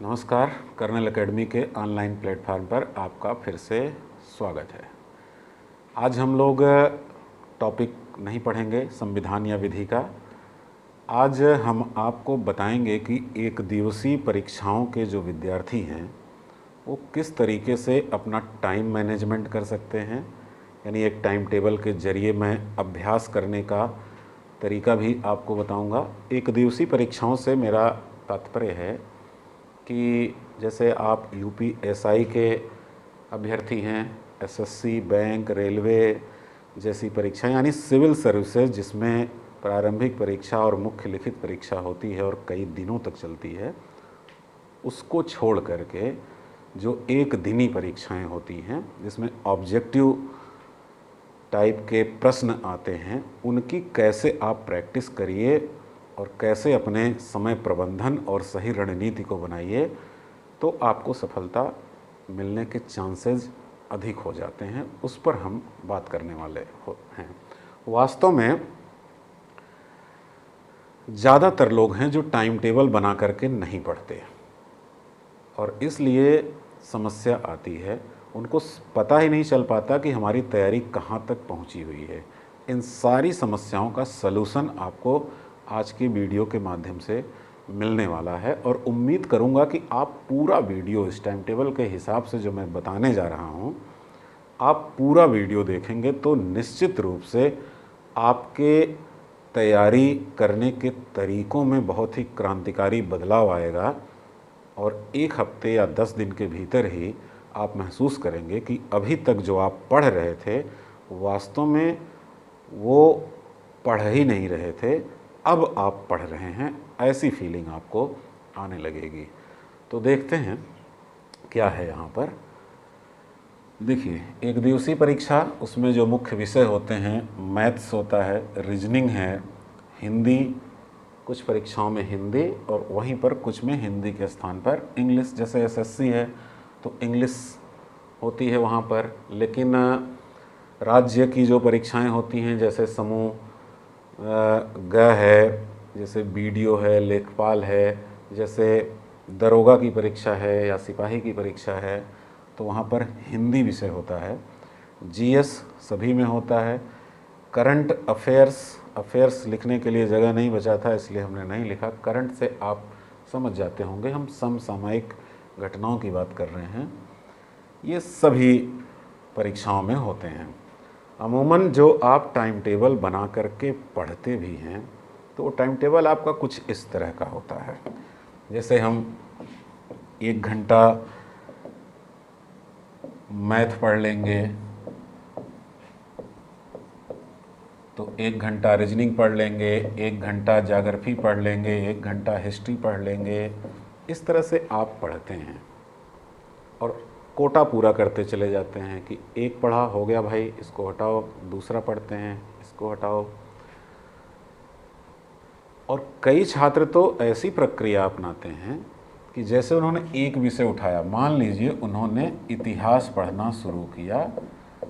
नमस्कार। Colonel academy के online platform पर आपका फिर से स्वागत है। आज हम लोग टॉपिक नहीं पढ़ेंगे संविधान या विधि का। आज हम आपको बताएंगे कि एक दिवसीय परीक्षाओं के जो विद्यार्थी हैं वो किस तरीके से अपना टाइम मैनेजमेंट कर सकते हैं, यानी एक टाइम टेबल के ज़रिए मैं अभ्यास करने का तरीका भी आपको बताऊंगा। एक दिवसीय परीक्षाओं से मेरा तात्पर्य है कि जैसे आप यूपीएसआई के अभ्यर्थी हैं, एसएससी, बैंक, रेलवे जैसी परीक्षाएं, यानी सिविल सर्विसेज जिसमें प्रारंभिक परीक्षा और मुख्य लिखित परीक्षा होती है और कई दिनों तक चलती है, उसको छोड़ करके जो एक दिनी परीक्षाएं होती हैं जिसमें ऑब्जेक्टिव टाइप के प्रश्न आते हैं, उनकी कैसे आप प्रैक्टिस करिए और कैसे अपने समय प्रबंधन और सही रणनीति को बनाइए तो आपको सफलता मिलने के चांसेस अधिक हो जाते हैं। उस पर हम बात करने वाले हैं। वास्तव में ज़्यादातर लोग हैं जो टाइम टेबल बना करके नहीं पढ़ते और इसलिए समस्या आती है। उनको पता ही नहीं चल पाता कि हमारी तैयारी कहाँ तक पहुँची हुई है। इन सारी समस्याओं का सलूशन आपको आज की वीडियो के माध्यम से मिलने वाला है और उम्मीद करूंगा कि आप पूरा वीडियो इस टाइम टेबल के हिसाब से जो मैं बताने जा रहा हूं, आप पूरा वीडियो देखेंगे तो निश्चित रूप से आपके तैयारी करने के तरीक़ों में बहुत ही क्रांतिकारी बदलाव आएगा और एक हफ्ते या 10 दिन के भीतर ही आप महसूस करेंगे कि अभी तक जो आप पढ़ रहे थे वास्तव में वो पढ़ ही नहीं रहे थे, अब आप पढ़ रहे हैं, ऐसी फीलिंग आपको आने लगेगी। तो देखते हैं क्या है यहाँ पर। देखिए, एक दिवसीय परीक्षा, उसमें जो मुख्य विषय होते हैं, मैथ्स होता है, रीजनिंग है, हिंदी, कुछ परीक्षाओं में हिंदी और वहीं पर कुछ में हिंदी के स्थान पर इंग्लिश, जैसे एसएससी है तो इंग्लिश होती है वहाँ पर। लेकिन राज्य की जो परीक्षाएं होती हैं जैसे समूह ग है, जैसे बीडीओ है, लेखपाल है, जैसे दरोगा की परीक्षा है या सिपाही की परीक्षा है, तो वहाँ पर हिंदी विषय होता है। जीएस सभी में होता है। करंट अफेयर्स लिखने के लिए जगह नहीं बचा था इसलिए हमने नहीं लिखा। करंट से आप समझ जाते होंगे, हम समसामयिक घटनाओं की बात कर रहे हैं। ये सभी परीक्षाओं में होते हैं। अमूमन जो आप टाइम टेबल बना करके पढ़ते भी हैं तो वो टाइम टेबल आपका कुछ इस तरह का होता है। जैसे हम 1 घंटा मैथ पढ़ लेंगे तो 1 घंटा रीजनिंग पढ़ लेंगे, 1 घंटा ज्योग्राफी पढ़ लेंगे, 1 घंटा हिस्ट्री पढ़ लेंगे। इस तरह से आप पढ़ते हैं और कोटा पूरा करते चले जाते हैं कि एक पढ़ा हो गया भाई, इसको हटाओ, दूसरा पढ़ते हैं, इसको हटाओ। और कई छात्र तो ऐसी प्रक्रिया अपनाते हैं कि जैसे उन्होंने एक विषय उठाया, मान लीजिए उन्होंने इतिहास पढ़ना शुरू किया,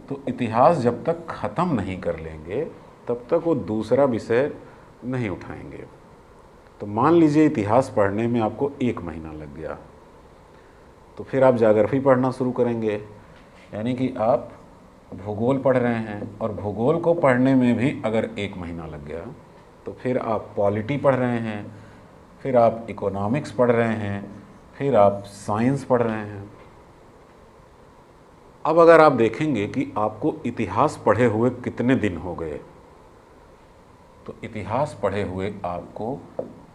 तो इतिहास जब तक ख़त्म नहीं कर लेंगे तब तक वो दूसरा विषय नहीं उठाएंगे। तो मान लीजिए इतिहास पढ़ने में आपको 1 महीना लग गया, तो फिर आप ज्योग्राफी पढ़ना शुरू करेंगे, यानी कि आप भूगोल पढ़ रहे हैं और भूगोल को पढ़ने में भी अगर 1 महीना लग गया तो फिर आप पॉलिटी पढ़ रहे हैं, फिर आप इकोनॉमिक्स पढ़ रहे हैं, फिर आप साइंस पढ़ रहे हैं। अब अगर आप देखेंगे कि आपको इतिहास पढ़े हुए कितने दिन हो गए, तो इतिहास पढ़े हुए आपको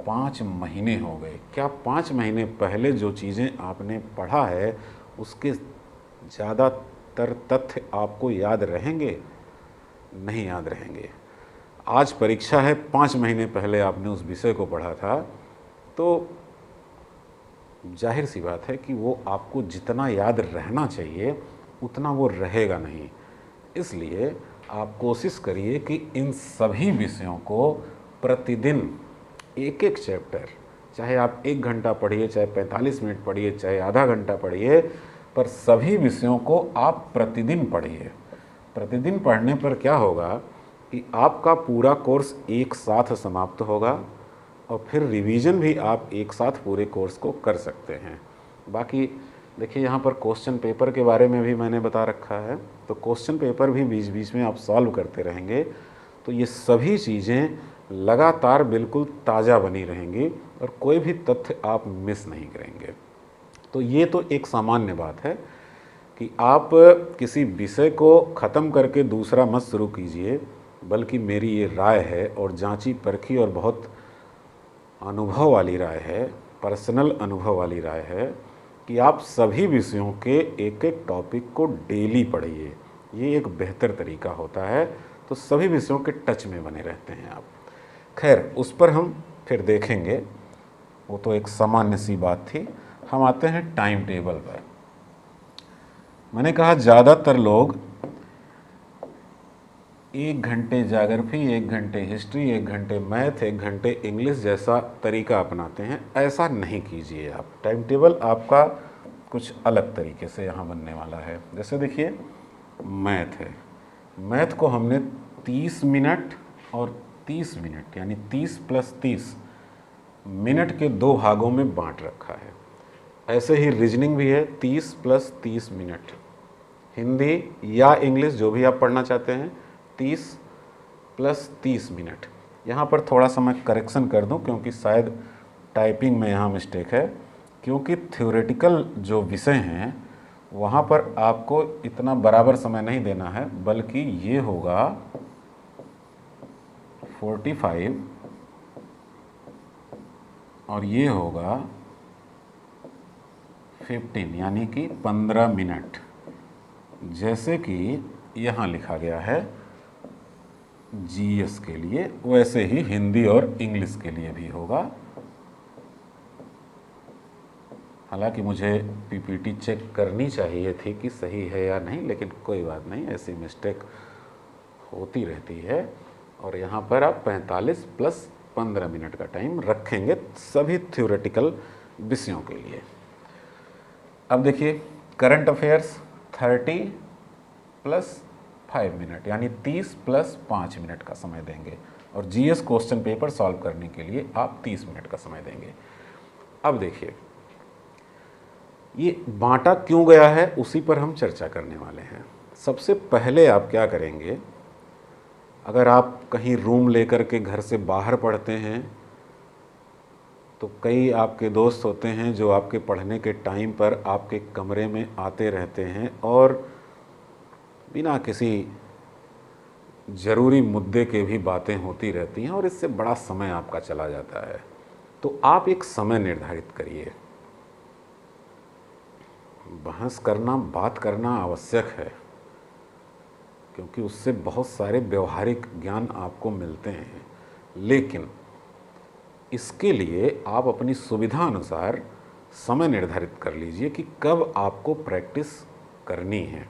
5 महीने हो गए। क्या 5 महीने पहले जो चीज़ें आपने पढ़ा है उसके ज़्यादातर तथ्य आपको याद रहेंगे? नहीं याद रहेंगे। आज परीक्षा है, 5 महीने पहले आपने उस विषय को पढ़ा था, तो जाहिर सी बात है कि वो आपको जितना याद रहना चाहिए उतना वो रहेगा नहीं। इसलिए आप कोशिश करिए कि इन सभी विषयों को प्रतिदिन एक एक चैप्टर, चाहे आप 1 घंटा पढ़िए, चाहे 45 मिनट पढ़िए, चाहे आधा घंटा पढ़िए, पर सभी विषयों को आप प्रतिदिन पढ़िए। प्रतिदिन पढ़ने पर क्या होगा कि आपका पूरा कोर्स एक साथ समाप्त होगा और फिर रिवीजन भी आप एक साथ पूरे कोर्स को कर सकते हैं। बाकी देखिए यहाँ पर क्वेश्चन पेपर के बारे में भी मैंने बता रखा है, तो क्वेश्चन पेपर भी बीच बीच में आप सॉल्व करते रहेंगे तो ये सभी चीज़ें लगातार बिल्कुल ताज़ा बनी रहेंगी और कोई भी तथ्य आप मिस नहीं करेंगे। तो ये तो एक सामान्य बात है कि आप किसी विषय को ख़त्म करके दूसरा मत शुरू कीजिए, बल्कि मेरी ये राय है और जांची परखी और बहुत अनुभव वाली राय है, पर्सनल अनुभव वाली राय है कि आप सभी विषयों के एक एक टॉपिक को डेली पढ़िए। ये एक बेहतर तरीका होता है, तो सभी विषयों के टच में बने रहते हैं आप। खैर, उस पर हम फिर देखेंगे, वो तो एक सामान्य सी बात थी। हम आते हैं टाइम टेबल पर। मैंने कहा ज़्यादातर लोग 1 घंटे ज्योग्राफी, 1 घंटे हिस्ट्री, 1 घंटे मैथ, 1 घंटे इंग्लिश जैसा तरीका अपनाते हैं। ऐसा नहीं कीजिए आप। टाइम टेबल आपका कुछ अलग तरीके से यहाँ बनने वाला है। जैसे देखिए, मैथ है, मैथ को हमने 30 मिनट और 30 मिनट यानी 30 + 30 मिनट के 2 भागों में बांट रखा है। ऐसे ही रीजनिंग भी है, 30 + 30 मिनट। हिंदी या इंग्लिश जो भी आप पढ़ना चाहते हैं, 30 + 30 मिनट। यहाँ पर थोड़ा सा मैं करेक्शन कर दूँ क्योंकि शायद टाइपिंग में यहाँ मिस्टेक है, क्योंकि थ्योरेटिकल जो विषय हैं वहाँ पर आपको इतना बराबर समय नहीं देना है, बल्कि ये होगा 45 और ये होगा 15 यानी कि 15 मिनट। जैसे कि यहाँ लिखा गया है जीएस के लिए, वैसे ही हिंदी और इंग्लिश के लिए भी होगा। हालांकि मुझे पीपीटी चेक करनी चाहिए थी कि सही है या नहीं, लेकिन कोई बात नहीं, ऐसी मिस्टेक होती रहती है। और यहाँ पर आप 45 + 15 मिनट का टाइम रखेंगे सभी थ्योरेटिकल विषयों के लिए। अब देखिए, करंट अफेयर्स 30 + 5 मिनट यानी 30 + 5 मिनट का समय देंगे, और जीएस क्वेश्चन पेपर सॉल्व करने के लिए आप 30 मिनट का समय देंगे। अब देखिए, ये बांटा क्यों गया है उसी पर हम चर्चा करने वाले हैं। सबसे पहले आप क्या करेंगे, अगर आप कहीं रूम लेकर के घर से बाहर पढ़ते हैं तो कई आपके दोस्त होते हैं जो आपके पढ़ने के टाइम पर आपके कमरे में आते रहते हैं और बिना किसी ज़रूरी मुद्दे के भी बातें होती रहती हैं, और इससे बड़ा समय आपका चला जाता है। तो आप एक समय निर्धारित करिए। बहस करना, बात करना आवश्यक है, क्योंकि उससे बहुत सारे व्यवहारिक ज्ञान आपको मिलते हैं, लेकिन इसके लिए आप अपनी सुविधा अनुसार समय निर्धारित कर लीजिए कि कब आपको प्रैक्टिस करनी है।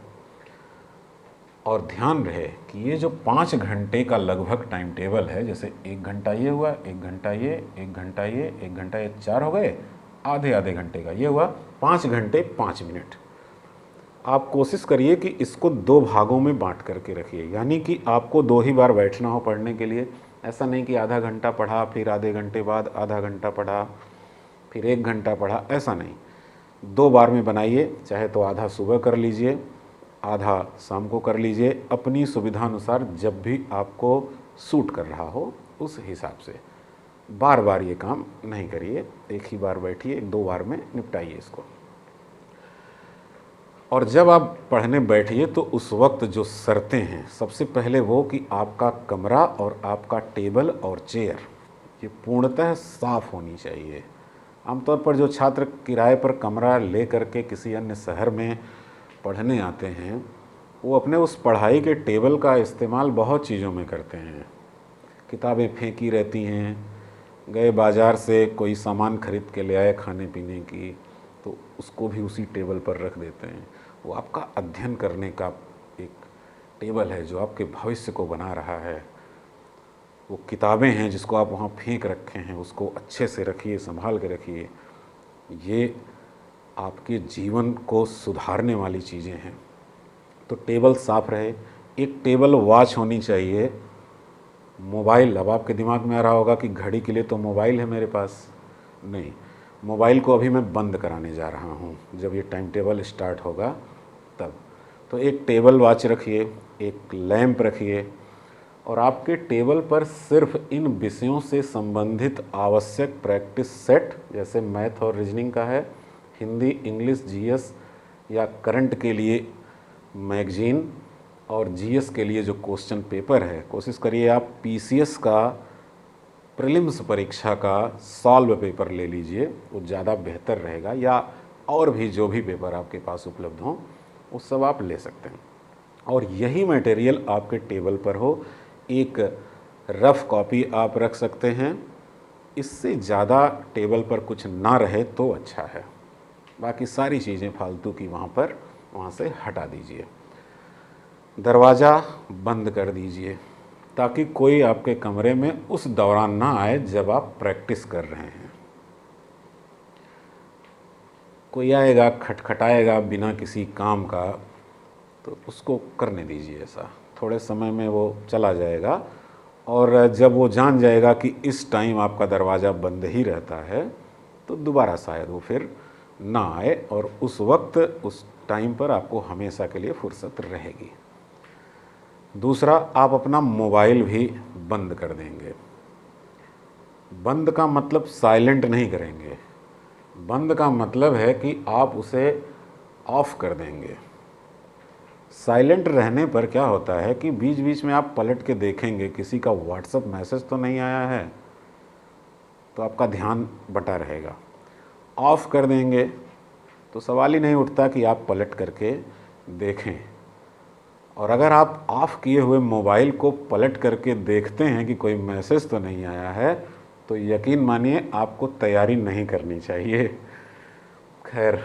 और ध्यान रहे कि ये जो 5 घंटे का लगभग टाइम टेबल है, जैसे 1 घंटा ये हुआ, 1 घंटा ये, 1 घंटा ये, 1 घंटा ये, 4 हो गए, आधे आधे घंटे का ये हुआ, 5 घंटे 5 मिनट। आप कोशिश करिए कि इसको 2 भागों में बांट करके रखिए, यानी कि आपको 2 ही बार बैठना हो पढ़ने के लिए। ऐसा नहीं कि आधा घंटा पढ़ा, फिर आधे घंटे बाद आधा घंटा पढ़ा, फिर 1 घंटा पढ़ा, ऐसा नहीं। 2 बार में बनाइए, चाहे तो आधा सुबह कर लीजिए, आधा शाम को कर लीजिए, अपनी सुविधा अनुसार जब भी आपको सूट कर रहा हो उस हिसाब से। बार बार ये काम नहीं करिए, एक ही बार बैठिए, 2 बार में निपटाइए इसको। और जब आप पढ़ने बैठिए तो उस वक्त जो शर्तें हैं, सबसे पहले वो कि आपका कमरा और आपका टेबल और चेयर ये पूर्णतः साफ़ होनी चाहिए। आमतौर पर जो छात्र किराए पर कमरा ले करके किसी अन्य शहर में पढ़ने आते हैं, वो अपने उस पढ़ाई के टेबल का इस्तेमाल बहुत चीज़ों में करते हैं। किताबें फेंकी रहती हैं, गए बाज़ार से कोई सामान खरीद के ले आए खाने पीने की, तो उसको भी उसी टेबल पर रख देते हैं। वो आपका अध्ययन करने का एक टेबल है जो आपके भविष्य को बना रहा है। वो किताबें हैं जिसको आप वहाँ फेंक रखे हैं, उसको अच्छे से रखिए, संभाल के रखिए। ये आपके जीवन को सुधारने वाली चीज़ें हैं। तो टेबल साफ़ रहे। एक टेबल वॉच होनी चाहिए। मोबाइल, अब आपके दिमाग में आ रहा होगा कि घड़ी के लिए तो मोबाइल है मेरे पास। नहीं, मोबाइल को अभी मैं बंद कराने जा रहा हूँ जब ये टाइम टेबल स्टार्ट होगा तब। तो एक टेबल वॉच रखिए, एक लैंप रखिए, और आपके टेबल पर सिर्फ इन विषयों से संबंधित आवश्यक प्रैक्टिस सेट, जैसे मैथ और रीजनिंग का है, हिंदी, इंग्लिश, जीएस या करंट के लिए मैगजीन, और जीएस के लिए जो क्वेश्चन पेपर है, कोशिश करिए आप पीसीएस का प्रीलिम्स परीक्षा का सॉल्व पेपर ले लीजिए, वो ज़्यादा बेहतर रहेगा, या और भी जो भी पेपर आपके पास उपलब्ध हों वो सब आप ले सकते हैं। और यही मटेरियल आपके टेबल पर हो, एक रफ़ कॉपी आप रख सकते हैं, इससे ज़्यादा टेबल पर कुछ ना रहे तो अच्छा है। बाकी सारी चीज़ें फालतू की वहाँ से हटा दीजिए। दरवाज़ा बंद कर दीजिए ताकि कोई आपके कमरे में उस दौरान ना आए जब आप प्रैक्टिस कर रहे हैं। कोई आएगा, खटखटाएगा बिना किसी काम का, तो उसको करने दीजिए ऐसा, थोड़े समय में वो चला जाएगा, और जब वो जान जाएगा कि इस टाइम आपका दरवाज़ा बंद ही रहता है तो दोबारा शायद वो फिर ना आए, और उस वक्त उस टाइम पर आपको हमेशा के लिए फुर्सत रहेगी। दूसरा, आप अपना मोबाइल भी बंद कर देंगे। बंद का मतलब साइलेंट नहीं करेंगे, बंद का मतलब है कि आप उसे ऑफ कर देंगे। साइलेंट रहने पर क्या होता है कि बीच बीच में आप पलट के देखेंगे किसी का व्हाट्सएप मैसेज तो नहीं आया है, तो आपका ध्यान बटा रहेगा। ऑफ कर देंगे तो सवाल ही नहीं उठता कि आप पलट करके देखें। और अगर आप ऑफ़ किए हुए मोबाइल को पलट करके देखते हैं कि कोई मैसेज तो नहीं आया है, तो यकीन मानिए आपको तैयारी नहीं करनी चाहिए। खैर,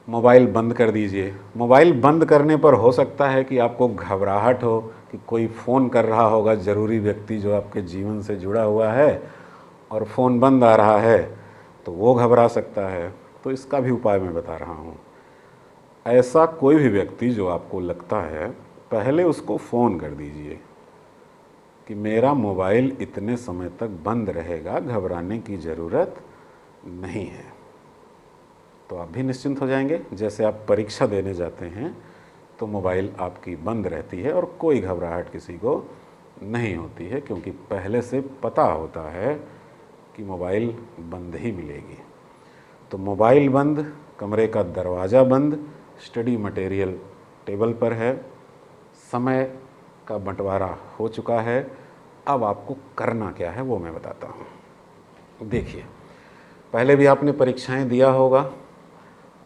मोबाइल बंद कर दीजिए। मोबाइल बंद करने पर हो सकता है कि आपको घबराहट हो कि कोई फ़ोन कर रहा होगा, ज़रूरी व्यक्ति जो आपके जीवन से जुड़ा हुआ है, और फ़ोन बंद आ रहा है तो वो घबरा सकता है। तो इसका भी उपाय मैं बता रहा हूँ। ऐसा कोई भी व्यक्ति जो आपको लगता है, पहले उसको फ़ोन कर दीजिए कि मेरा मोबाइल इतने समय तक बंद रहेगा, घबराने की ज़रूरत नहीं है। तो आप भी निश्चिंत हो जाएंगे। जैसे आप परीक्षा देने जाते हैं तो मोबाइल आपकी बंद रहती है और कोई घबराहट किसी को नहीं होती है, क्योंकि पहले से पता होता है कि मोबाइल बंद ही मिलेगी। तो मोबाइल बंद, कमरे का दरवाज़ा बंद, स्टडी मटेरियल टेबल पर है, समय का बंटवारा हो चुका है। अब आपको करना क्या है वो मैं बताता हूँ। देखिए, पहले भी आपने परीक्षाएं दिया होगा,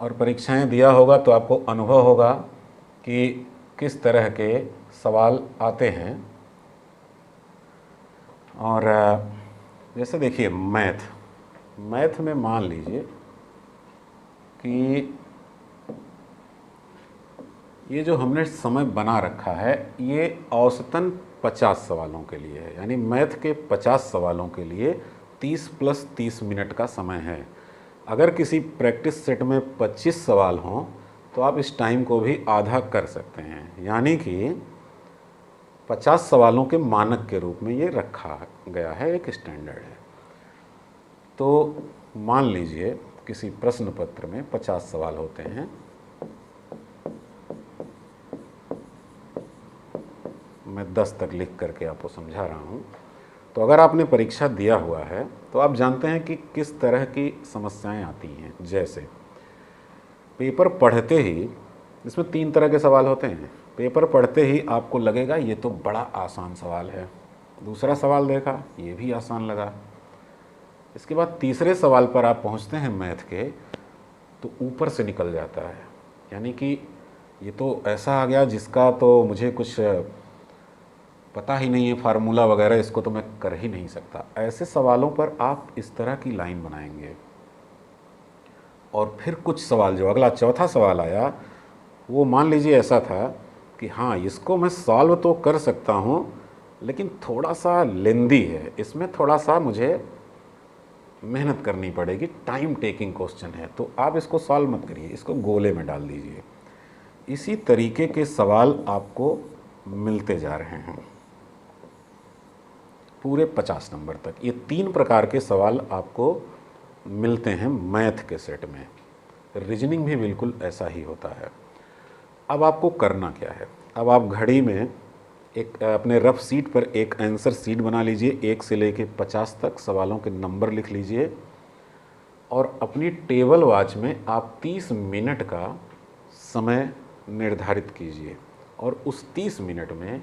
और परीक्षाएं दिया होगा तो आपको अनुभव होगा कि किस तरह के सवाल आते हैं। और जैसे देखिए, मैथ में मान लीजिए कि ये जो हमने समय बना रखा है ये औसतन 50 सवालों के लिए है, यानी मैथ के 50 सवालों के लिए 30 + 30 मिनट का समय है। अगर किसी प्रैक्टिस सेट में 25 सवाल हों तो आप इस टाइम को भी आधा कर सकते हैं, यानी कि 50 सवालों के मानक के रूप में ये रखा गया है, एक स्टैंडर्ड है। तो मान लीजिए किसी प्रश्न पत्र में 50 सवाल होते हैं, मैं 10 तक लिख करके आपको समझा रहा हूँ। तो अगर आपने परीक्षा दिया हुआ है तो आप जानते हैं कि किस तरह की समस्याएं आती हैं। जैसे पेपर पढ़ते ही, इसमें 3 तरह के सवाल होते हैं। पेपर पढ़ते ही आपको लगेगा ये तो बड़ा आसान सवाल है, दूसरा सवाल देखा ये भी आसान लगा, इसके बाद तीसरे सवाल पर आप पहुंचते हैं मैथ के, तो ऊपर से निकल जाता है, यानी कि ये तो ऐसा आ गया जिसका तो मुझे कुछ पता ही नहीं है, फार्मूला वगैरह, इसको तो मैं कर ही नहीं सकता। ऐसे सवालों पर आप इस तरह की लाइन बनाएंगे। और फिर कुछ सवाल, जो अगला चौथा सवाल आया, वो मान लीजिए ऐसा था कि हाँ इसको मैं सॉल्व तो कर सकता हूँ, लेकिन थोड़ा सा लेंदी है, इसमें थोड़ा सा मुझे मेहनत करनी पड़ेगी, टाइम टेकिंग क्वेश्चन है, तो आप इसको सॉल्व मत करिए, इसको गोले में डाल दीजिए। इसी तरीके के सवाल आपको मिलते जा रहे हैं पूरे 50 नंबर तक। ये 3 प्रकार के सवाल आपको मिलते हैं मैथ के सेट में। रीजनिंग भी बिल्कुल ऐसा ही होता है। अब आपको करना क्या है, अब आप घड़ी में एक अपने रफ सीट पर एक आंसर सीट बना लीजिए, 1 से लेके 50 तक सवालों के नंबर लिख लीजिए और अपनी टेबल वॉच में आप 30 मिनट का समय निर्धारित कीजिए और उस 30 मिनट में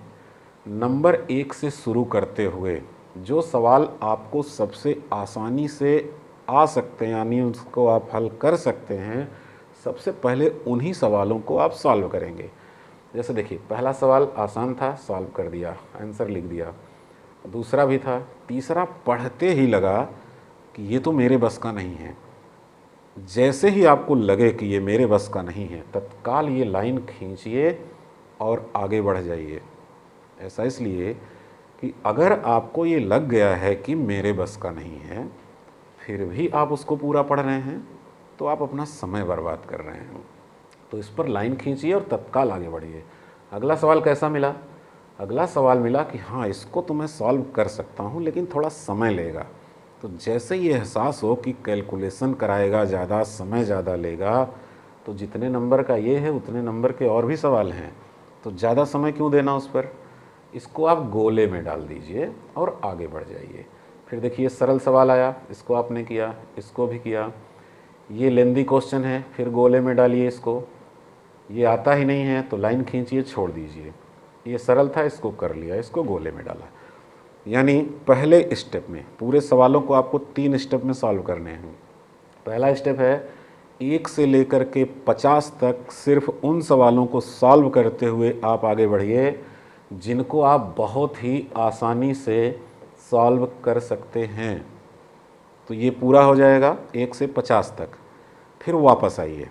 नंबर 1 से शुरू करते हुए जो सवाल आपको सबसे आसानी से आ सकते हैं, यानी उसको आप हल कर सकते हैं, सबसे पहले उन्हीं सवालों को आप सॉल्व करेंगे। जैसे देखिए, पहला सवाल आसान था, सॉल्व कर दिया, आंसर लिख दिया। दूसरा भी था, तीसरा पढ़ते ही लगा कि ये तो मेरे बस का नहीं है। जैसे ही आपको लगे कि ये मेरे बस का नहीं है, तत्काल ये लाइन खींचिए और आगे बढ़ जाइए। ऐसा इसलिए कि अगर आपको ये लग गया है कि मेरे बस का नहीं है, फिर भी आप उसको पूरा पढ़ रहे हैं, तो आप अपना समय बर्बाद कर रहे हैं। तो इस पर लाइन खींचिए और तत्काल आगे बढ़िए। अगला सवाल कैसा मिला? अगला सवाल मिला कि हाँ, इसको तो मैं सॉल्व कर सकता हूँ, लेकिन थोड़ा समय लेगा। तो जैसे ये एहसास हो कि कैलकुलेशन कराएगा ज़्यादा, समय ज़्यादा लेगा, तो जितने नंबर का ये है उतने नंबर के और भी सवाल हैं, तो ज़्यादा समय क्यों देना उस पर। इसको आप गोले में डाल दीजिए और आगे बढ़ जाइए। फिर देखिए, सरल सवाल आया, इसको आपने किया, इसको भी किया। ये लेंदी क्वेश्चन है, फिर गोले में डालिए इसको। ये आता ही नहीं है तो लाइन खींचिए, छोड़ दीजिए। ये सरल था, इसको कर लिया, इसको गोले में डाला। यानी पहले स्टेप में पूरे सवालों को आपको 3 स्टेप में सॉल्व करने हैं। पहला स्टेप है 1 से लेकर के 50 तक सिर्फ उन सवालों को सॉल्व करते हुए आप आगे बढ़िए जिनको आप बहुत ही आसानी से सॉल्व कर सकते हैं। तो ये पूरा हो जाएगा 1 से 50 तक। फिर वापस आइए,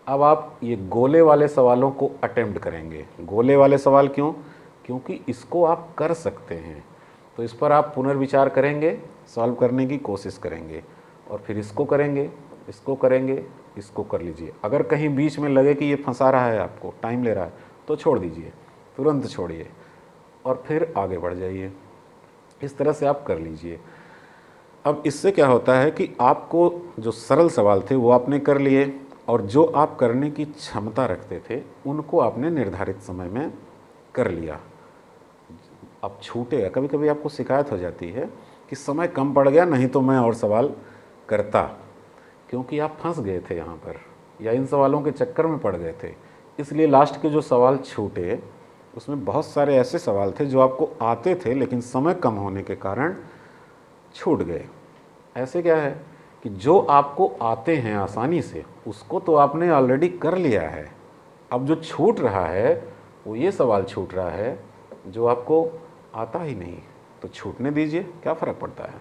अब आप ये गोले वाले सवालों को अटेम्प्ट करेंगे। गोले वाले सवाल क्यों? क्योंकि इसको आप कर सकते हैं, तो इस पर आप पुनर्विचार करेंगे, सॉल्व करने की कोशिश करेंगे और फिर इसको करेंगे, इसको करेंगे, इसको कर लीजिए। अगर कहीं बीच में लगे कि ये फंसा रहा है, आपको टाइम ले रहा है, तो छोड़ दीजिए, तुरंत छोड़िए और फिर आगे बढ़ जाइए। इस तरह से आप कर लीजिए। अब इससे क्या होता है कि आपको जो सरल सवाल थे वो आपने कर लिए और जो आप करने की क्षमता रखते थे उनको आपने निर्धारित समय में कर लिया। अब छूटेगा, कभी कभी आपको शिकायत हो जाती है कि समय कम पड़ गया, नहीं तो मैं और सवाल करता, क्योंकि आप फंस गए थे यहाँ पर या इन सवालों के चक्कर में पड़ गए थे। इसलिए लास्ट के जो सवाल छूटे उसमें बहुत सारे ऐसे सवाल थे जो आपको आते थे, लेकिन समय कम होने के कारण छूट गए। ऐसे क्या है कि जो आपको आते हैं आसानी से उसको तो आपने ऑलरेडी कर लिया है। अब जो छूट रहा है वो ये सवाल छूट रहा है जो आपको आता ही नहीं, तो छूटने दीजिए, क्या फ़र्क पड़ता है।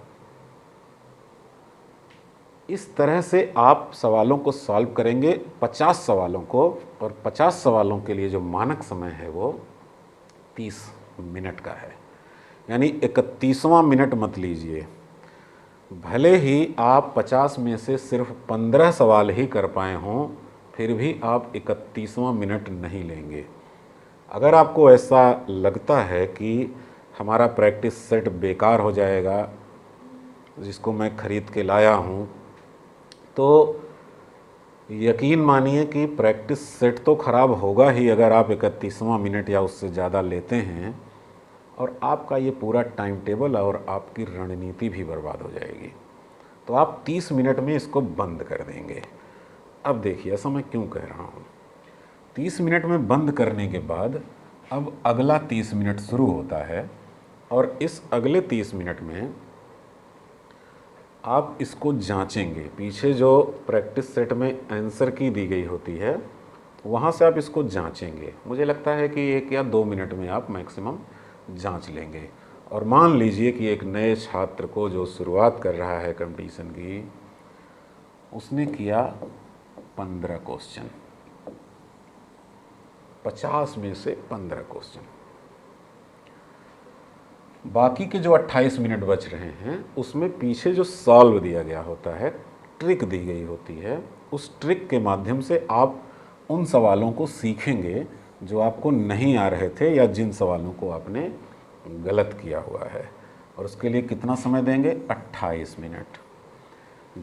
इस तरह से आप सवालों को सॉल्व करेंगे, 50 सवालों को, और 50 सवालों के लिए जो मानक समय है वो 30 मिनट का है। यानी 31वां मिनट मत लीजिए। भले ही आप 50 में से सिर्फ 15 सवाल ही कर पाए हों, फिर भी आप 31वां मिनट नहीं लेंगे। अगर आपको ऐसा लगता है कि हमारा प्रैक्टिस सेट बेकार हो जाएगा जिसको मैं ख़रीद के लाया हूँ, तो यकीन मानिए कि प्रैक्टिस सेट तो ख़राब होगा ही अगर आप 31वां मिनट या उससे ज़्यादा लेते हैं, और आपका ये पूरा टाइम टेबल और आपकी रणनीति भी बर्बाद हो जाएगी। तो आप 30 मिनट में इसको बंद कर देंगे। अब देखिए, ऐसा मैं क्यों कह रहा हूँ। 30 मिनट में बंद करने के बाद अब अगला 30 मिनट शुरू होता है और इस अगले 30 मिनट में आप इसको जांचेंगे। पीछे जो प्रैक्टिस सेट में आंसर की दी गई होती है वहाँ से आप इसको जांचेंगे। मुझे लगता है कि 1 या 2 मिनट में आप मैक्सिमम जांच लेंगे। और मान लीजिए कि एक नए छात्र को जो शुरुआत कर रहा है कंपटीशन की, उसने किया 15 क्वेश्चन, 50 में से 15 क्वेश्चन। बाकी के जो 28 मिनट बच रहे हैं उसमें पीछे जो सॉल्व दिया गया होता है, ट्रिक दी गई होती है, उस ट्रिक के माध्यम से आप उन सवालों को सीखेंगे जो आपको नहीं आ रहे थे या जिन सवालों को आपने गलत किया हुआ है। और उसके लिए कितना समय देंगे? 28 मिनट।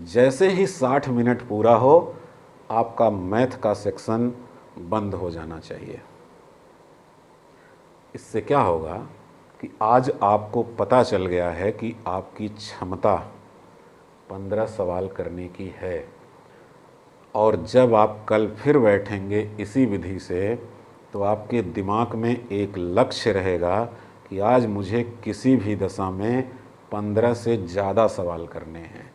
जैसे ही 60 मिनट पूरा हो, आपका मैथ का सेक्शन बंद हो जाना चाहिए। इससे क्या होगा कि आज आपको पता चल गया है कि आपकी क्षमता 15 सवाल करने की है, और जब आप कल फिर बैठेंगे इसी विधि से, तो आपके दिमाग में एक लक्ष्य रहेगा कि आज मुझे किसी भी दशा में 15 से ज़्यादा सवाल करने हैं।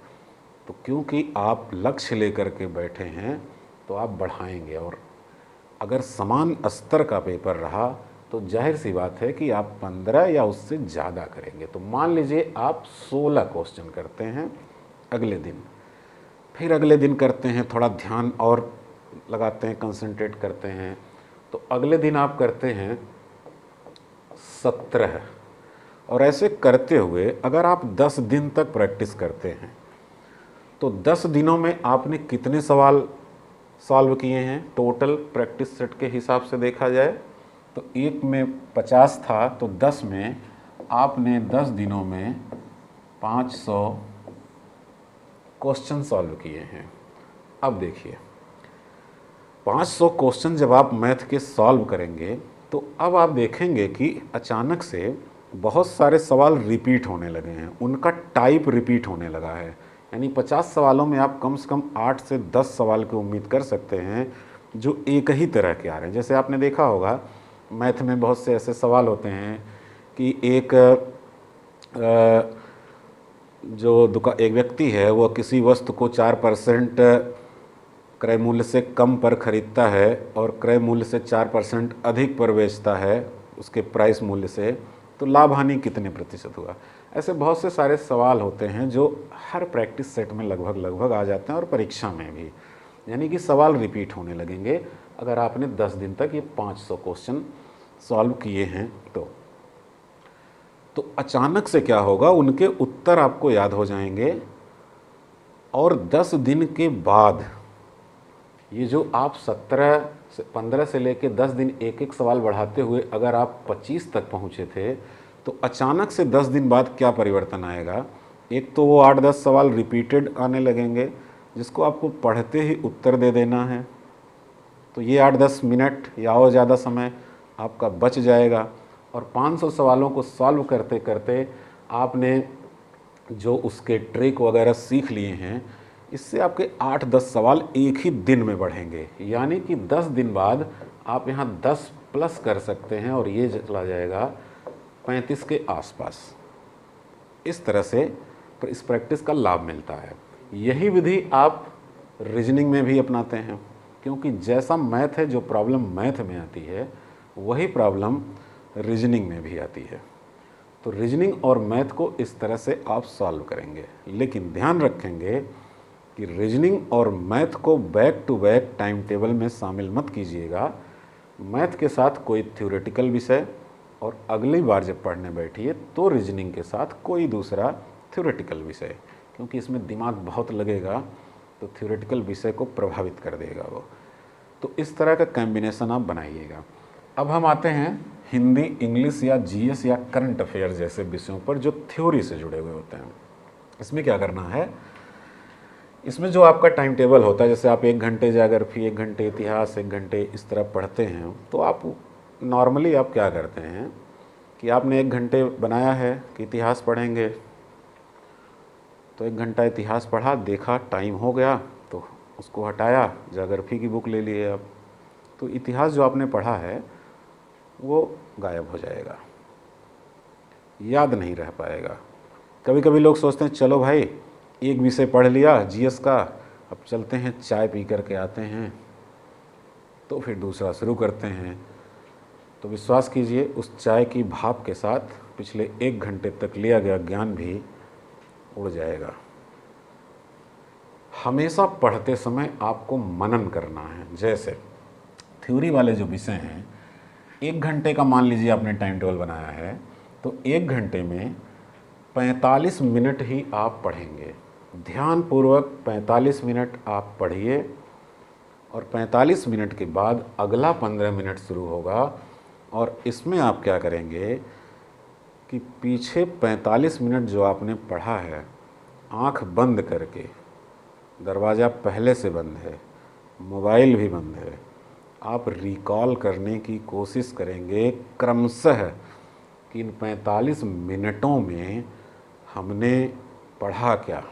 तो क्योंकि आप लक्ष्य लेकर के बैठे हैं तो आप बढ़ाएंगे, और अगर समान स्तर का पेपर रहा तो जाहिर सी बात है कि आप 15 या उससे ज़्यादा करेंगे। तो मान लीजिए आप 16 क्वेश्चन करते हैं अगले दिन, फिर अगले दिन करते हैं, थोड़ा ध्यान और लगाते हैं, कंसंट्रेट करते हैं, तो अगले दिन आप करते हैं 17। और ऐसे करते हुए अगर आप 10 दिन तक प्रैक्टिस करते हैं तो 10 दिनों में आपने कितने सवाल सॉल्व किए हैं? टोटल प्रैक्टिस सेट के हिसाब से देखा जाए तो एक में 50 था, तो 10 में आपने 10 दिनों में 500 क्वेश्चन सॉल्व किए हैं। अब देखिए, 500 क्वेश्चन जब आप मैथ के सॉल्व करेंगे तो अब आप देखेंगे कि अचानक से बहुत सारे सवाल रिपीट होने लगे हैं, उनका टाइप रिपीट होने लगा है। यानी 50 सवालों में आप कम से कम 8 से 10 सवाल की उम्मीद कर सकते हैं जो एक ही तरह के आ रहे हैं। जैसे आपने देखा होगा मैथ में बहुत से ऐसे सवाल होते हैं कि एक एक व्यक्ति है, वो किसी वस्तु को 4% क्रय मूल्य से कम पर खरीदता है और क्रय मूल्य से 4% अधिक पर बेचता है उसके प्राइस मूल्य से, तो लाभ हानि कितने प्रतिशत हुआ। ऐसे बहुत से सारे सवाल होते हैं जो हर प्रैक्टिस सेट में लगभग लगभग आ जाते हैं और परीक्षा में भी, यानी कि सवाल रिपीट होने लगेंगे अगर आपने 10 दिन तक ये 500 क्वेश्चन सॉल्व किए हैं तो अचानक से क्या होगा, उनके उत्तर आपको याद हो जाएंगे। और 10 दिन के बाद ये जो आप 15 से लेके 10 दिन एक एक सवाल बढ़ाते हुए अगर आप 25 तक पहुँचे थे, तो अचानक से 10 दिन बाद क्या परिवर्तन आएगा? एक तो वो 8-10 सवाल रिपीटेड आने लगेंगे जिसको आपको पढ़ते ही उत्तर दे देना है, तो ये 8-10 मिनट या और ज़्यादा समय आपका बच जाएगा। और 500 सवालों को सॉल्व करते करते आपने जो उसके ट्रिक वगैरह सीख लिए हैं, इससे आपके 8-10 सवाल एक ही दिन में बढ़ेंगे, यानी कि 10 दिन बाद आप यहाँ 10 प्लस कर सकते हैं और ये चला जाएगा 35 के आसपास। इस तरह से इस प्रैक्टिस का लाभ मिलता है। यही विधि आप रीजनिंग में भी अपनाते हैं, क्योंकि जैसा मैथ है, जो प्रॉब्लम मैथ में आती है वही प्रॉब्लम रीजनिंग में भी आती है। तो रीजनिंग और मैथ को इस तरह से आप सॉल्व करेंगे, लेकिन ध्यान रखेंगे कि रीजनिंग और मैथ को back to back time table में शामिल मत कीजिएगा। मैथ के साथ कोई थ्योरेटिकल विषय, और अगली बार जब पढ़ने बैठिए तो रीजनिंग के साथ कोई दूसरा थ्योरेटिकल विषय, क्योंकि इसमें दिमाग बहुत लगेगा तो थ्योरेटिकल विषय को प्रभावित कर देगा वो। तो इस तरह का कॉम्बिनेशन आप बनाइएगा। अब हम आते हैं हिंदी, इंग्लिश या जीएस या करंट अफेयर जैसे विषयों पर जो थ्योरी से जुड़े हुए होते हैं। इसमें क्या करना है, इसमें जो आपका टाइम टेबल होता है, जैसे आप 1 घंटे ज्योग्राफी, 1 घंटे इतिहास, 1 घंटे इस तरह पढ़ते हैं, तो आप नॉर्मली आप क्या करते हैं कि आपने 1 घंटे बनाया है कि इतिहास पढ़ेंगे, तो 1 घंटा इतिहास पढ़ा, देखा टाइम हो गया तो उसको हटाया, ज्योग्राफी की बुक ले लिए आप, तो इतिहास जो आपने पढ़ा है वो गायब हो जाएगा, याद नहीं रह पाएगा। कभी कभी लोग सोचते हैं चलो भाई एक विषय पढ़ लिया जीएस का, अब चलते हैं चाय पी करके आते हैं, तो फिर दूसरा शुरू करते हैं। तो विश्वास कीजिए उस चाय की भाप के साथ पिछले 1 घंटे तक लिया गया ज्ञान भी उड़ जाएगा। हमेशा पढ़ते समय आपको मनन करना है। जैसे थ्योरी वाले जो विषय हैं, 1 घंटे का मान लीजिए आपने टाइम टेबल बनाया है, तो 1 घंटे में 45 मिनट ही आप पढ़ेंगे। ध्यानपूर्वक 45 मिनट आप पढ़िए, और 45 मिनट के बाद अगला 15 मिनट शुरू होगा, और इसमें आप क्या करेंगे कि पीछे 45 मिनट जो आपने पढ़ा है, आँख बंद करके दरवाज़ा पहले से बंद है, मोबाइल भी बंद है, आप रिकॉल करने की कोशिश करेंगे क्रमशः कि इन 45 मिनटों में हमने पढ़ा क्या।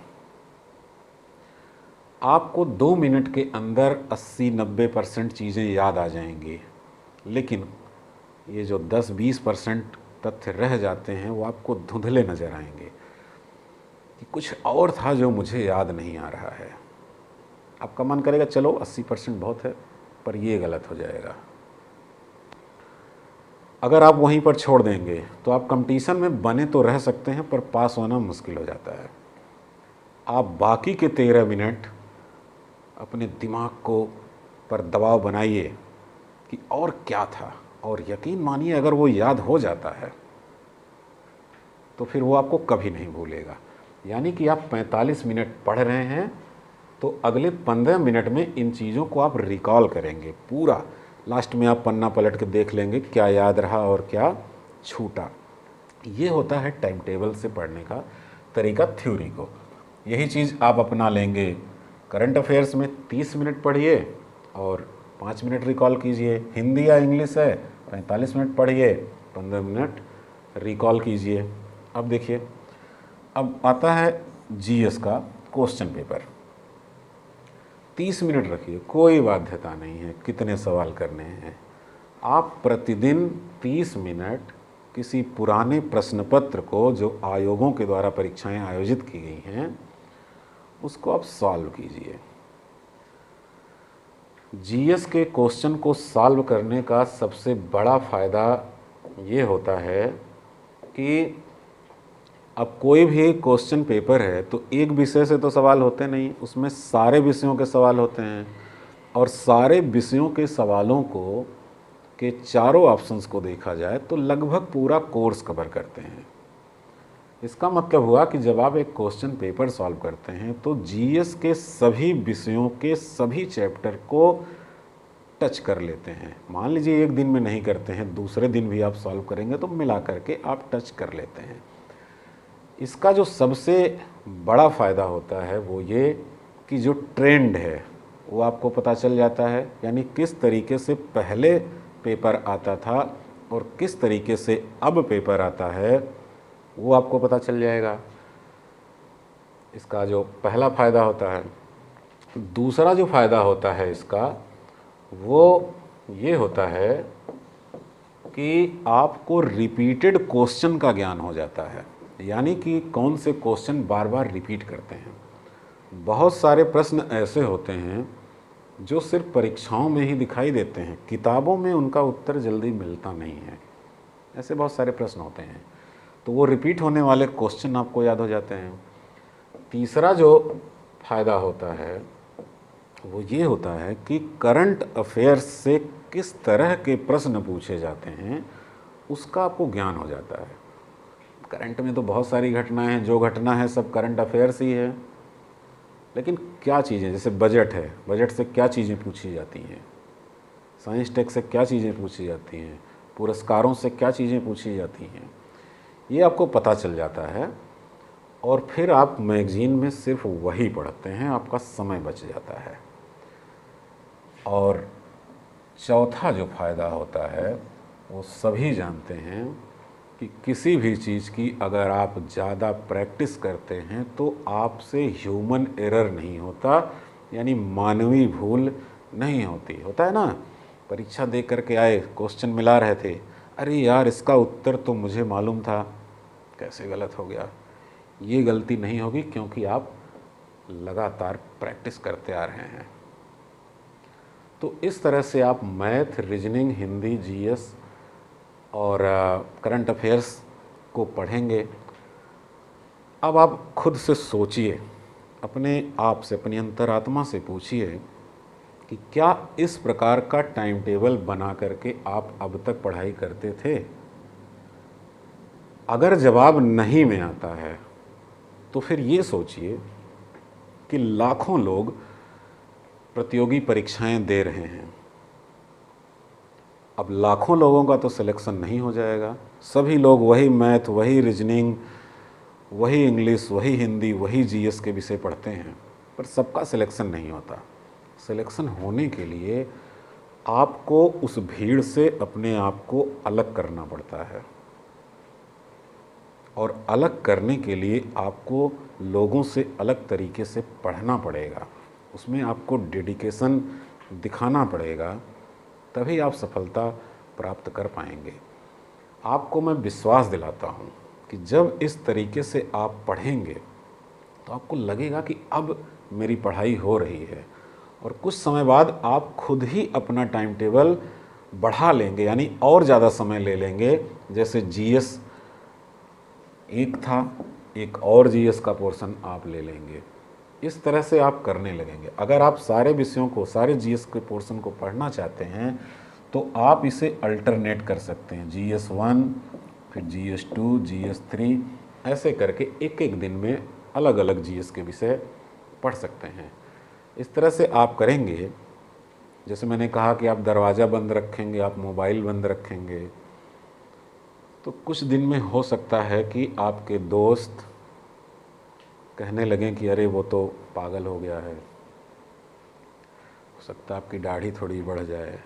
आपको 2 मिनट के अंदर 80-90% चीज़ें याद आ जाएंगी, लेकिन ये जो 10-20% तथ्य रह जाते हैं वो आपको धुंधले नज़र आएंगे कि कुछ और था जो मुझे याद नहीं आ रहा है। आपका मन करेगा चलो 80% बहुत है, पर ये गलत हो जाएगा। अगर आप वहीं पर छोड़ देंगे तो आप कंपटीशन में बने तो रह सकते हैं, पर पास होना मुश्किल हो जाता है। आप बाकी के 13 मिनट अपने दिमाग को पर दबाव बनाइए कि और क्या था, और यकीन मानिए अगर वो याद हो जाता है तो फिर वो आपको कभी नहीं भूलेगा। यानी कि आप 45 मिनट पढ़ रहे हैं तो अगले 15 मिनट में इन चीज़ों को आप रिकॉल करेंगे पूरा। लास्ट में आप पन्ना पलट के देख लेंगे क्या याद रहा और क्या छूटा। ये होता है टाइम टेबल से पढ़ने का तरीका, थ्योरी को। यही चीज़ आप अपना लेंगे करंट अफेयर्स में। 30 मिनट पढ़िए और 5 मिनट रिकॉल कीजिए। हिंदी या इंग्लिश है 45 मिनट पढ़िए, 15 मिनट रिकॉल कीजिए। अब देखिए, अब आता है जीएस का क्वेश्चन पेपर। 30 मिनट रखिए, कोई बाध्यता नहीं है कितने सवाल करने हैं। आप प्रतिदिन 30 मिनट किसी पुराने प्रश्न पत्र को, जो आयोगों के द्वारा परीक्षाएं आयोजित की गई हैं, उसको आप सॉल्व कीजिए। जीएस के क्वेश्चन को सॉल्व करने का सबसे बड़ा फ़ायदा ये होता है कि अब कोई भी क्वेश्चन पेपर है तो एक विषय से तो सवाल होते नहीं, उसमें सारे विषयों के सवाल होते हैं, और सारे विषयों के सवालों को के चारों ऑप्शंस को देखा जाए तो लगभग पूरा कोर्स कवर करते हैं। इसका मतलब हुआ कि जब आप एक क्वेश्चन पेपर सॉल्व करते हैं तो जीएस के सभी विषयों के सभी चैप्टर को टच कर लेते हैं। मान लीजिए एक दिन में नहीं करते हैं, दूसरे दिन भी आप सॉल्व करेंगे तो मिला करके आप टच कर लेते हैं। इसका जो सबसे बड़ा फ़ायदा होता है वो ये कि जो ट्रेंड है वो आपको पता चल जाता है, यानी किस तरीके से पहले पेपर आता था और किस तरीके से अब पेपर आता है वो आपको पता चल जाएगा। इसका जो पहला फ़ायदा होता है। दूसरा जो फ़ायदा होता है इसका वो ये होता है कि आपको रिपीटेड क्वेश्चन का ज्ञान हो जाता है, यानी कि कौन से क्वेश्चन बार बार रिपीट करते हैं। बहुत सारे प्रश्न ऐसे होते हैं जो सिर्फ परीक्षाओं में ही दिखाई देते हैं, किताबों में उनका उत्तर जल्दी मिलता नहीं है। ऐसे बहुत सारे प्रश्न होते हैं, तो वो रिपीट होने वाले क्वेश्चन आपको याद हो जाते हैं। तीसरा जो फ़ायदा होता है वो ये होता है कि करंट अफेयर्स से किस तरह के प्रश्न पूछे जाते हैं उसका आपको ज्ञान हो जाता है। करंट में तो बहुत सारी घटनाएं हैं, जो घटना है सब करंट अफेयर्स ही है, लेकिन क्या चीज़ें, जैसे बजट है, बजट से क्या चीज़ें पूछी जाती हैं, साइंस टेक से क्या चीज़ें पूछी जाती हैं, पुरस्कारों से क्या चीज़ें पूछी जाती हैं, ये आपको पता चल जाता है। और फिर आप मैगज़ीन में सिर्फ वही पढ़ते हैं, आपका समय बच जाता है। और चौथा जो फ़ायदा होता है वो सभी जानते हैं कि किसी भी चीज़ की अगर आप ज़्यादा प्रैक्टिस करते हैं तो आपसे ह्यूमन एरर नहीं होता, यानी मानवीय भूल नहीं होती। होता है ना, परीक्षा दे करके आए, क्वेश्चन मिला रहे थे, अरे यार इसका उत्तर तो मुझे मालूम था, कैसे गलत हो गया। ये गलती नहीं होगी क्योंकि आप लगातार प्रैक्टिस करते आ रहे हैं। तो इस तरह से आप मैथ, रीजनिंग, हिंदी, जीएस और करंट अफेयर्स को पढ़ेंगे। अब आप खुद से सोचिए, अपने आप से, अपनी अंतरात्मा से पूछिए कि क्या इस प्रकार का टाइम टेबल बना करके आप अब तक पढ़ाई करते थे। अगर जवाब नहीं में आता है तो फिर ये सोचिए कि लाखों लोग प्रतियोगी परीक्षाएं दे रहे हैं। अब लाखों लोगों का तो सिलेक्शन नहीं हो जाएगा। सभी लोग वही मैथ, वही रीजनिंग, वही इंग्लिश, वही हिंदी, वही जीएस के विषय पढ़ते हैं। पर सबका सिलेक्शन नहीं होता। सिलेक्शन होने के लिए आपको उस भीड़ से अपने आप को अलग करना पड़ता है, और अलग करने के लिए आपको लोगों से अलग तरीके से पढ़ना पड़ेगा, उसमें आपको डेडिकेशन दिखाना पड़ेगा, तभी आप सफलता प्राप्त कर पाएंगे। आपको मैं विश्वास दिलाता हूँ कि जब इस तरीके से आप पढ़ेंगे तो आपको लगेगा कि अब मेरी पढ़ाई हो रही है, और कुछ समय बाद आप खुद ही अपना टाइम टेबल बढ़ा लेंगे, यानी और ज़्यादा समय ले लेंगे। जैसे जीएस एक था, एक और जीएस का पोर्शन आप ले लेंगे, इस तरह से आप करने लगेंगे। अगर आप सारे विषयों को, सारे जीएस के पोर्शन को पढ़ना चाहते हैं तो आप इसे अल्टरनेट कर सकते हैं, GS1 फिर GS2 GS3 ऐसे करके एक एक दिन में अलग अलग जीएस के विषय पढ़ सकते हैं। इस तरह से आप करेंगे, जैसे मैंने कहा कि आप दरवाज़ा बंद रखेंगे, आप मोबाइल बंद रखेंगे, तो कुछ दिन में हो सकता है कि आपके दोस्त कहने लगें कि अरे वो तो पागल हो गया है, हो सकता है आपकी दाढ़ी थोड़ी बढ़ जाए।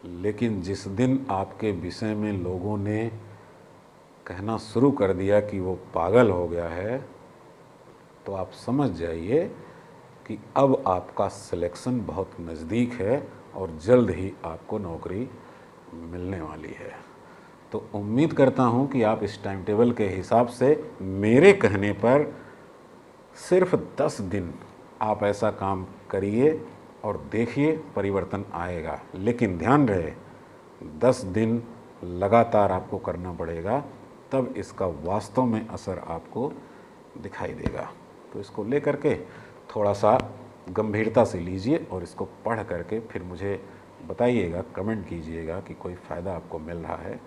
लेकिन जिस दिन आपके विषय में लोगों ने कहना शुरू कर दिया कि वो पागल हो गया है, तो आप समझ जाइए कि अब आपका सिलेक्शन बहुत नज़दीक है और जल्द ही आपको नौकरी मिलने वाली है। तो उम्मीद करता हूँ कि आप इस टाइम टेबल के हिसाब से मेरे कहने पर सिर्फ 10 दिन आप ऐसा काम करिए और देखिए परिवर्तन आएगा। लेकिन ध्यान रहे, 10 दिन लगातार आपको करना पड़ेगा, तब इसका वास्तव में असर आपको दिखाई देगा। तो इसको लेकर के थोड़ा सा गंभीरता से लीजिए और इसको पढ़ करके फिर मुझे बताइएगा, कमेंट कीजिएगा कि कोई फ़ायदा आपको मिल रहा है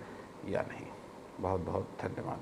या नहीं। बहुत बहुत धन्यवाद।